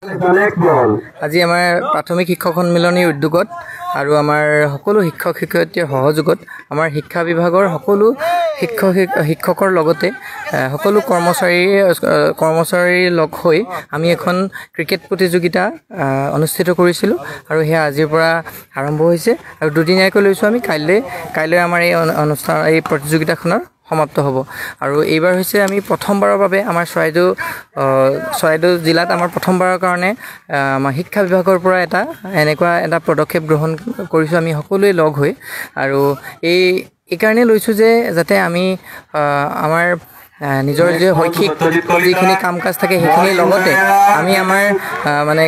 আজি আমাৰ প্ৰাথমিক শিক্ষক সন্মিলনীৰ উদ্যোগত আৰু আমাৰ সকলো শিক্ষক শিক্ষয়িত্ৰীৰ সহযোগত আমাৰ শিক্ষা বিভাগৰ সকলো শিক্ষকৰ লগতে সকলো কৰ্মচাৰীৰ লগ হৈ আমি এখন ক্ৰিকেট প্ৰতিযোগিতা অনুষ্ঠিত কৰিছিলোঁ আৰু হেয়া আজিৰ পৰা আৰম্ভ হৈছে আৰু দুদিনীয়াকৈ লৈছোঁ আমি কাইলৈ আমাৰ এই প্ৰতিযোগিতাখনৰ সমাপ্ত হ'ব আৰু এইবাৰ হৈছে আমি প্ৰথমবাৰৰ বাবে আমাৰ চৰাইদেউ জিলাত আমাৰ প্ৰথমবাৰৰ কাৰণে আমাৰ শিক্ষা বিভাগৰ পৰা এনেকুৱা এটা পদক্ষেপ গ্ৰহণ কৰিছোঁ আমি সকলোৱে লগ হৈ আৰু এইকাৰণে লৈছোঁ যে যাতে আমি আমাৰ নিজৰ যে শৈক্ষিক যিখিনি কাম কাজ থাকে সেইখিনিৰ লগতে আমি আমাৰ মানে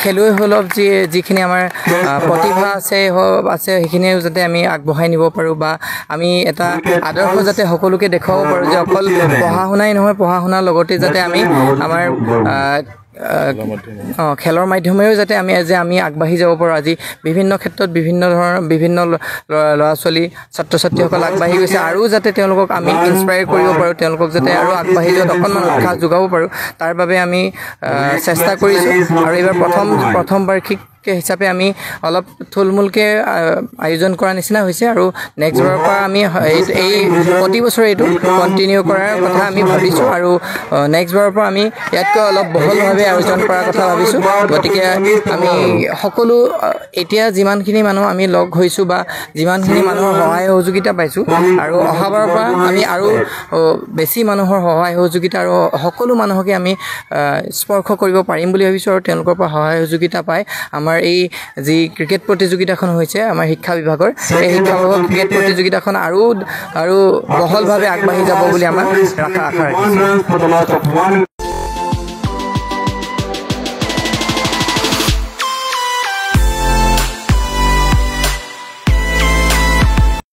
খেলুৱৈ সুলভ যিখিনি আমাৰ প্ৰতিভা আছে সেইখিনিও যাতে আমি আগবঢ়াই নিব পাৰোঁ বা আমি এটা আদৰ্শ যাতে সকলোকে দেখুৱাব পাৰোঁ যে অকল পঢ়া শুনাই নহয় পঢ়া শুনাৰ লগতে যাতে আমি আমাৰ খেলৰ মাধ্যমেও যাতে আমি আগবাঢ়ি যাব পাৰোঁ। আজি বিভিন্ন ক্ষেত্ৰত বিভিন্ন ল'ৰা ছোৱালী ছাত্ৰ ছাত্ৰীসকল আগবাঢ়ি গৈছে আৰু যাতে তেওঁলোকক আমি ইনস্পায়াৰ কৰিব পাৰোঁ, তেওঁলোকক যাতে আৰু আগবাঢ়ি যোৱাত অকণমান উৎসাহ যোগাব পাৰোঁ তাৰ বাবে আমি চেষ্টা কৰিছোঁ আৰু এইবাৰ প্ৰথম বাৰ্ষিক হিচাপে আমি অলপ থুলমূলকৈ আয়োজন কৰা নিচিনা হৈছে আৰু নেক্সট বাৰৰ পৰা আমি এই প্ৰতি বছৰে এইটো কণ্টিনিউ কৰাৰ কথা আমি ভাবিছোঁ আৰু নেক্সট বাৰৰ পৰা আমি ইয়াতকৈ অলপ বহলভাৱে আয়োজন কৰাৰ কথা ভাবিছোঁ। গতিকে আমি সকলো এতিয়া যিমানখিনি মানুহ আমি লগ হৈছোঁ বা যিমানখিনি মানুহৰ সহায় সহযোগিতা পাইছোঁ আৰু অহাবাৰৰ পৰা আমি আৰু বেছি মানুহৰ সহায় সহযোগিতা আৰু সকলো মানুহকে আমি স্পৰ্শ কৰিব পাৰিম বুলি ভাবিছোঁ আৰু তেওঁলোকৰ পৰা সহায় সহযোগিতা পাই আমাৰ এই যি ক্ৰিকেট প্ৰতিযোগিতাখন হৈছে আমাৰ শিক্ষা বিভাগৰ এই শিক্ষা বিভাগৰ ক্ৰিকেট প্ৰতিযোগিতাখন আৰু বহলভাৱে আগবাঢ়ি যাব বুলি আমাৰ আশা ৰাখিছোঁ।